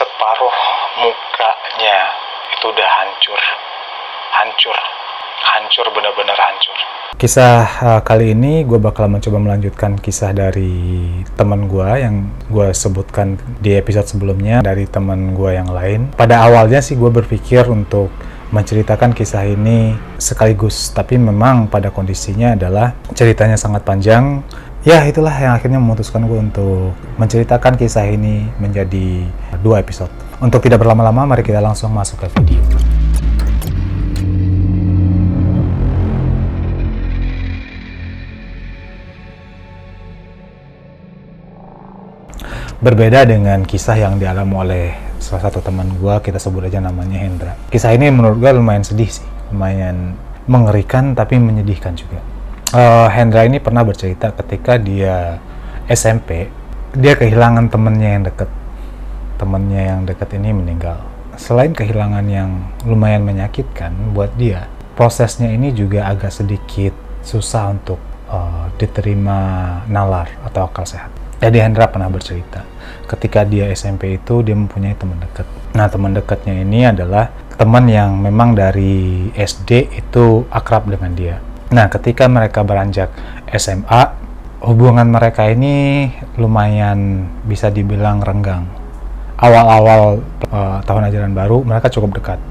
separuh mukanya itu udah hancur, benar-benar hancur. Kisah kali ini gue bakal mencoba melanjutkan kisah dari teman gue yang gue sebutkan di episode sebelumnya dari teman gue yang lain. Pada awalnya sih gue berpikir untuk menceritakan kisah ini sekaligus, tapi memang pada kondisinya adalah ceritanya sangat panjang. Ya, itulah yang akhirnya memutuskan gue untuk menceritakan kisah ini menjadi 2 episode. Untuk tidak berlama-lama, mari kita langsung masuk ke video. Berbeda dengan kisah yang dialami oleh salah satu teman gue, kita sebut aja namanya Hendra. Kisah ini menurut gue lumayan sedih sih, lumayan mengerikan tapi menyedihkan juga. Hendra ini pernah bercerita ketika dia SMP, dia kehilangan temennya yang dekat. Temennya yang dekat ini meninggal. Selain kehilangan yang lumayan menyakitkan buat dia, prosesnya ini juga agak sedikit susah untuk diterima nalar atau akal sehat. Jadi Hendra pernah bercerita, ketika dia SMP itu dia mempunyai teman dekat. Nah, teman dekatnya ini adalah teman yang memang dari SD itu akrab dengan dia. Nah, ketika mereka beranjak SMA, hubungan mereka ini lumayan bisa dibilang renggang. Awal-awal tahun ajaran baru mereka cukup dekat.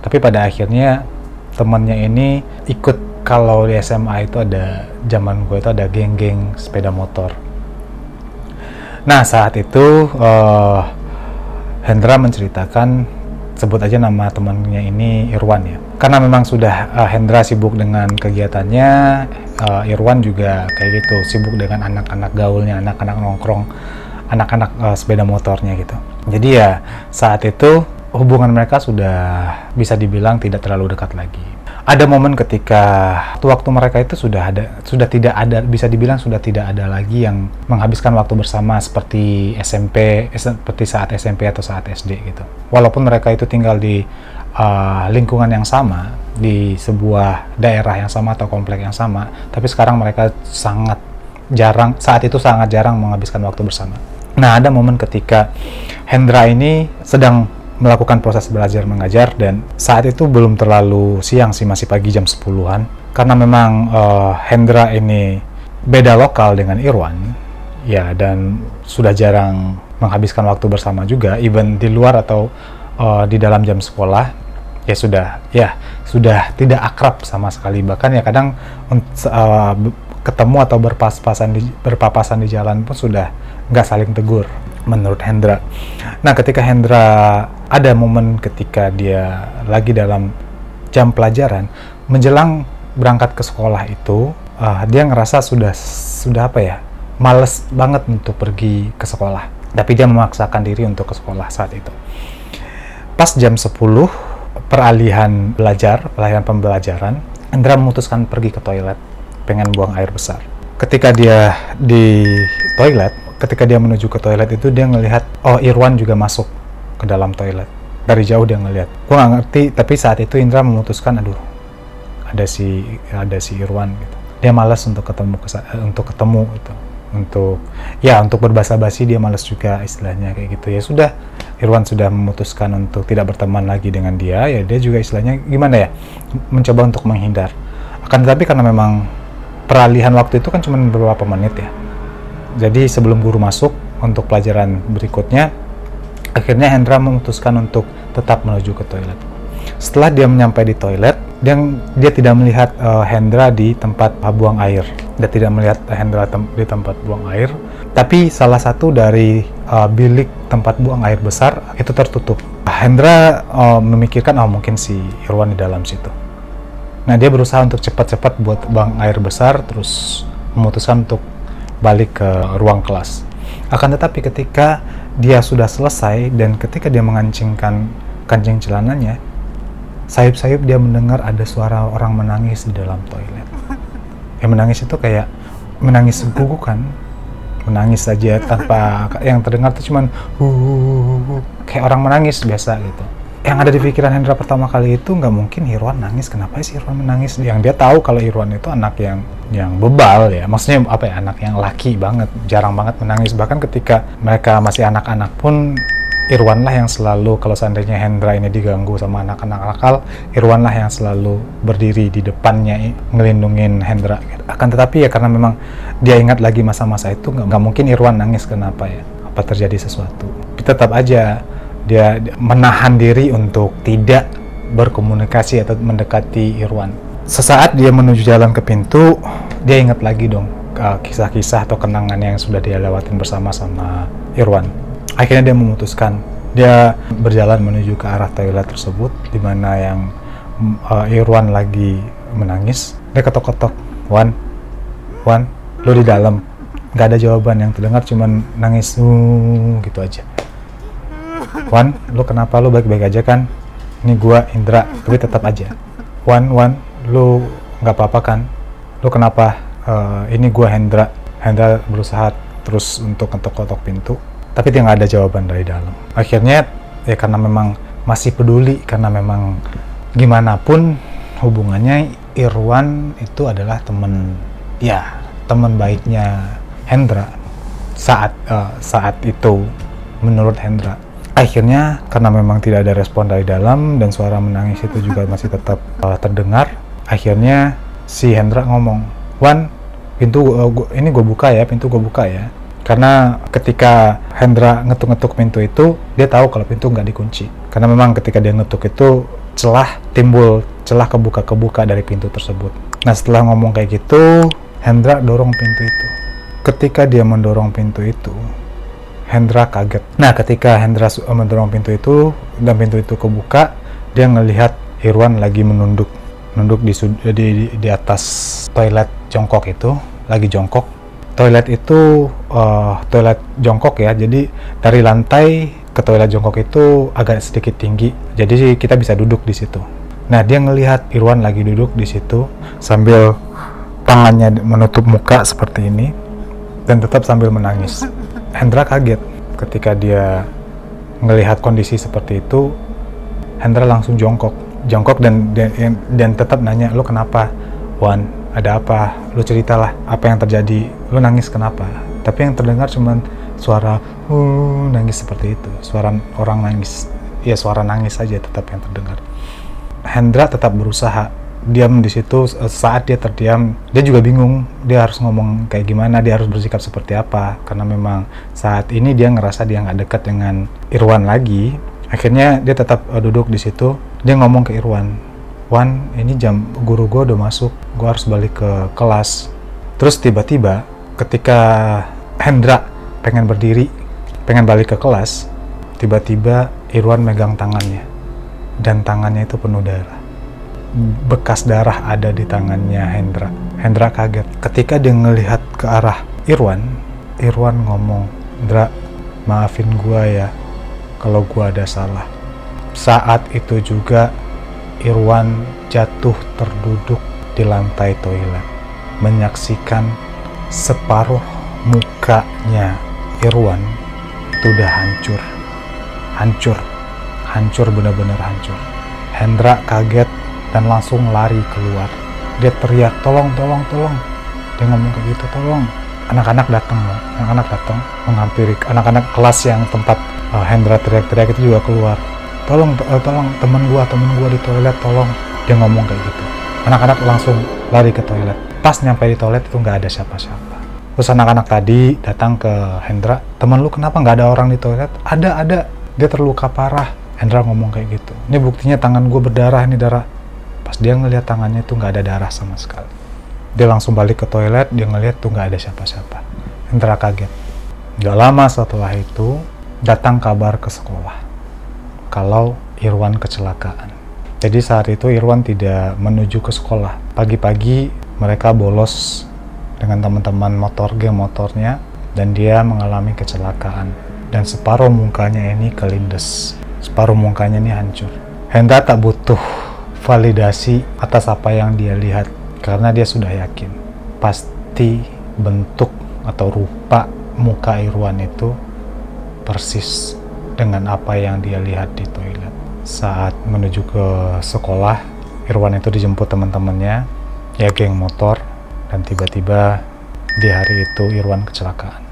Tapi pada akhirnya temannya ini ikut, kalau di SMA itu ada, zaman gue itu ada geng-geng sepeda motor. Nah, saat itu Hendra menceritakan, sebut aja nama temannya ini Irwan ya. Karena memang sudah Hendra sibuk dengan kegiatannya, Irwan juga kayak gitu, sibuk dengan anak-anak gaulnya, anak-anak nongkrong, anak-anak sepeda motornya gitu. Jadi ya saat itu hubungan mereka sudah bisa dibilang tidak terlalu dekat lagi. Ada momen ketika waktu mereka itu sudah tidak ada, bisa dibilang sudah tidak ada lagi yang menghabiskan waktu bersama seperti SMP, seperti saat SMP atau saat SD gitu. Walaupun mereka itu tinggal di lingkungan yang sama, di sebuah daerah yang sama atau komplek yang sama, tapi sekarang mereka sangat jarang menghabiskan waktu bersama. Nah, ada momen ketika Hendra ini sedang melakukan proses belajar mengajar, dan saat itu belum terlalu siang sih, masih pagi jam 10-an. Karena memang Hendra ini beda lokal dengan Irwan ya, dan sudah jarang menghabiskan waktu bersama juga, even di luar atau di dalam jam sekolah ya sudah tidak akrab sama sekali. Bahkan ya kadang ketemu atau berpapasan di jalan pun sudah nggak saling tegur menurut Hendra. Nah, ketika Hendra ada momen ketika dia lagi dalam jam pelajaran, menjelang berangkat ke sekolah itu, dia ngerasa sudah apa ya, males banget untuk pergi ke sekolah. Tapi dia memaksakan diri untuk ke sekolah saat itu. Pas jam 10, peralihan pembelajaran, Hendra memutuskan pergi ke toilet, pengen buang air besar. Ketika dia di toilet, ketika dia menuju ke toilet itu, dia ngelihat, oh, Irwan juga masuk ke dalam toilet. Dari jauh dia ngelihat. Gue nggak ngerti, tapi saat itu Indra memutuskan, aduh, ada si Irwan gitu. Dia malas untuk ketemu gitu. Untuk berbasa-basi dia malas juga, istilahnya kayak gitu. Ya sudah, Irwan sudah memutuskan untuk tidak berteman lagi dengan dia, ya dia juga istilahnya gimana ya, mencoba untuk menghindar. Akan tetapi karena memang peralihan waktu itu kan cuma beberapa menit ya. Jadi sebelum guru masuk untuk pelajaran berikutnya, akhirnya Hendra memutuskan untuk tetap menuju ke toilet. Setelah dia menyampai di toilet, dia tidak melihat Hendra di tempat buang air. Dia tidak melihat Hendra di tempat buang air, tapi salah satu dari bilik tempat buang air besar itu tertutup. Hendra memikirkan, oh, mungkin si Irwan di dalam situ. Nah, dia berusaha untuk cepat-cepat buat buang air besar, terus memutuskan untuk balik ke ruang kelas. Akan tetapi ketika dia sudah selesai dan ketika dia mengancingkan kancing celananya, sayup-sayup dia mendengar ada suara orang menangis di dalam toilet. Yang menangis itu kayak menangis gugukan, menangis saja tanpa yang terdengar tuh cuman kayak orang menangis biasa gitu. Yang ada di pikiran Hendra pertama kali itu, nggak mungkin Irwan nangis. Kenapa sih Irwan menangis? Yang dia tahu kalau Irwan itu anak yang bebal ya, maksudnya apa ya, anak yang laki banget, jarang banget menangis. Bahkan ketika mereka masih anak-anak pun Irwan lah yang selalu, kalau seandainya Hendra ini diganggu sama anak-anak nakal, Irwan lah yang selalu berdiri di depannya ngelindungin Hendra. Akan tetapi ya karena memang dia ingat lagi masa-masa itu, nggak mungkin Irwan nangis. Kenapa ya? Apa terjadi sesuatu? Tetap aja dia menahan diri untuk tidak berkomunikasi atau mendekati Irwan. Sesaat dia menuju jalan ke pintu, dia ingat lagi dong kisah-kisah atau kenangan yang sudah dia lewatin bersama sama Irwan. Akhirnya dia memutuskan, dia berjalan menuju ke arah toilet tersebut, di mana yang Irwan lagi menangis. Dia ketok-ketok, Wan, lu di dalam. Gak ada jawaban, yang terdengar cuman nangis, gitu aja. Wan, lu kenapa? Lu baik-baik aja kan? Ini gua Indra, tapi tetap aja. Wan, lu nggak apa-apa kan? Lu kenapa? Ini gua Hendra. Hendra berusaha terus untuk ketok-ketok pintu, tapi dia nggak ada jawaban dari dalam. Akhirnya ya karena memang masih peduli, karena memang gimana pun hubungannya, Irwan itu adalah teman baiknya Hendra saat itu menurut Hendra. Akhirnya karena memang tidak ada respon dari dalam dan suara menangis itu juga masih tetap terdengar, akhirnya si Hendra ngomong, Wan, pintu ini gue buka ya, pintu gue buka ya. Karena ketika Hendra ngetuk-ngetuk pintu itu, dia tahu kalau pintu nggak dikunci. Karena memang ketika dia ngetuk itu, timbul celah kebuka dari pintu tersebut. Nah setelah ngomong kayak gitu, Hendra dorong pintu itu. Ketika dia mendorong pintu itu, Hendra kaget. Nah ketika Hendra mendorong pintu itu, dan pintu itu kebuka, dia ngelihat Irwan lagi menunduk di atas toilet jongkok itu, lagi jongkok. Toilet itu toilet jongkok ya, jadi dari lantai ke toilet jongkok itu agak sedikit tinggi, jadi kita bisa duduk di situ. Nah dia ngelihat Irwan lagi duduk di situ sambil tangannya menutup muka seperti ini dan tetap sambil menangis. Hendra kaget ketika dia ngelihat kondisi seperti itu. Hendra langsung jongkok dan tetap nanya, lu kenapa Wan, ada apa, lu ceritalah apa yang terjadi, lu nangis kenapa? Tapi yang terdengar cuman suara nangis seperti itu, suara orang nangis, ya suara nangis saja tetap yang terdengar. Hendra tetap berusaha diam di situ. Saat dia terdiam, dia juga bingung dia harus ngomong kayak gimana, dia harus bersikap seperti apa, karena memang saat ini dia ngerasa dia nggak dekat dengan Irwan lagi. Akhirnya dia tetap duduk di situ. Dia ngomong ke Irwan, Wan, ini jam guru gue udah masuk, gue harus balik ke kelas. Terus tiba-tiba ketika Hendra pengen berdiri, pengen balik ke kelas, tiba-tiba Irwan megang tangannya, dan tangannya itu penuh darah. Bekas darah ada di tangannya Hendra. Hendra kaget ketika dia ngelihat ke arah Irwan. Irwan ngomong, Indra, maafin gue ya kalau gue ada salah. Saat itu juga Irwan jatuh terduduk di lantai toilet, menyaksikan separuh mukanya Irwan itu udah hancur, benar-benar hancur. Hendra kaget dan langsung lari keluar. Dia teriak, tolong. Dia ngomong kayak gitu, tolong. Anak-anak datang menghampiri. Anak-anak kelas yang tempat Hendra teriak-teriak itu juga keluar. Tolong temen gua di toilet, tolong. Dia ngomong kayak gitu. Anak-anak langsung lari ke toilet. Pas nyampe di toilet itu nggak ada siapa-siapa. Terus anak-anak tadi datang ke Hendra, temen lu kenapa nggak ada orang di toilet? Ada. Dia terluka parah. Hendra ngomong kayak gitu. Ini buktinya tangan gue berdarah, ini darah. Pas dia ngelihat tangannya itu nggak ada darah sama sekali. Dia langsung balik ke toilet, dia ngelihat tuh nggak ada siapa-siapa. Hendra kaget. Gak lama setelah itu, datang kabar ke sekolah kalau Irwan kecelakaan. Jadi saat itu Irwan tidak menuju ke sekolah. Pagi-pagi mereka bolos dengan teman-teman geng motornya, dan dia mengalami kecelakaan. Dan separuh mukanya ini kelindes. Separuh mukanya ini hancur. Hendra tak butuh validasi atas apa yang dia lihat, karena dia sudah yakin pasti bentuk atau rupa muka Irwan itu persis dengan apa yang dia lihat di toilet. Saat menuju ke sekolah, Irwan itu dijemput teman-temannya, ya geng motor, dan tiba-tiba di hari itu Irwan kecelakaan.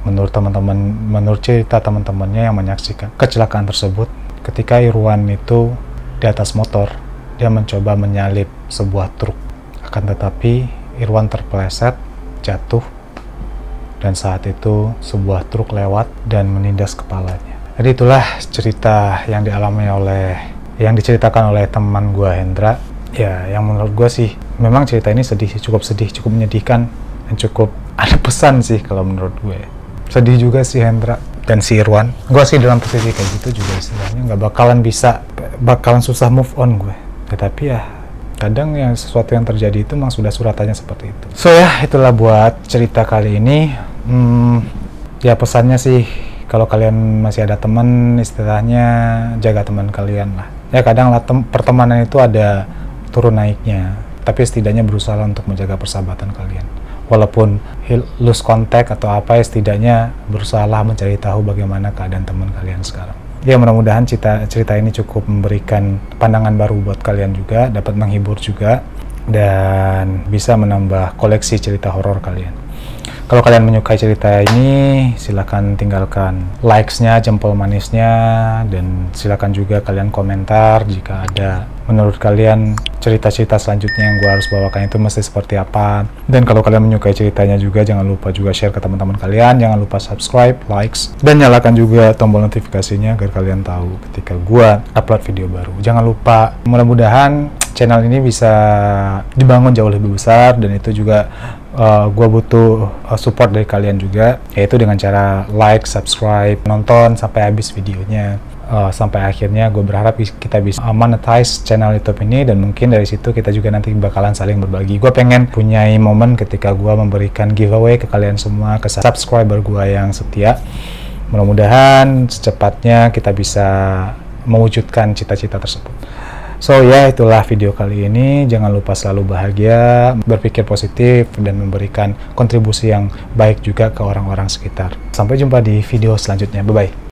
Menurut teman-teman, menurut cerita teman-temannya yang menyaksikan kecelakaan tersebut, ketika Irwan itu di atas motor, dia mencoba menyalip sebuah truk. Akan tetapi Irwan terpeleset, jatuh, dan saat itu sebuah truk lewat dan menindas kepalanya. Jadi itulah cerita yang diceritakan oleh teman gue Hendra. Ya, yang menurut gue sih memang cerita ini cukup sedih, cukup menyedihkan, dan cukup ada pesan sih kalau menurut gue. Sedih juga sih Hendra dan si Irwan. Gue sih dalam posisi kayak gitu juga istilahnya nggak bakalan susah move on gue. Tetapi ya kadang yang sesuatu yang terjadi itu memang sudah suratannya seperti itu. So ya, itulah buat cerita kali ini. Ya pesannya sih, kalau kalian masih ada teman, istilahnya jaga teman kalian lah. Ya kadang lah pertemanan itu ada turun naiknya, tapi setidaknya berusaha untuk menjaga persahabatan kalian. Walaupun lose contact atau apa, ya setidaknya berusaha mencari tahu bagaimana keadaan teman kalian sekarang. Ya mudah-mudahan cerita ini cukup memberikan pandangan baru buat kalian juga, dapat menghibur juga, dan bisa menambah koleksi cerita horor kalian. Kalau kalian menyukai cerita ini, silakan tinggalkan likes-nya, jempol manisnya, dan silakan juga kalian komentar jika ada menurut kalian cerita-cerita selanjutnya yang gue harus bawakan itu mesti seperti apa. Dan kalau kalian menyukai ceritanya juga, jangan lupa juga share ke teman-teman kalian, jangan lupa subscribe, likes, dan nyalakan juga tombol notifikasinya agar kalian tahu ketika gue upload video baru. Jangan lupa, mudah-mudahan channel ini bisa dibangun jauh lebih besar, dan itu juga gue butuh support dari kalian juga, yaitu dengan cara like, subscribe, nonton sampai habis videonya, sampai akhirnya. Gue berharap kita bisa monetize channel YouTube ini, dan mungkin dari situ kita juga nanti bakalan saling berbagi. Gue pengen punya momen ketika gue memberikan giveaway ke kalian semua, ke subscriber gue yang setia. Mudah-mudahan secepatnya kita bisa mewujudkan cita-cita tersebut. So ya, itulah video kali ini. Jangan lupa selalu bahagia, berpikir positif, dan memberikan kontribusi yang baik juga ke orang-orang sekitar. Sampai jumpa di video selanjutnya. Bye-bye.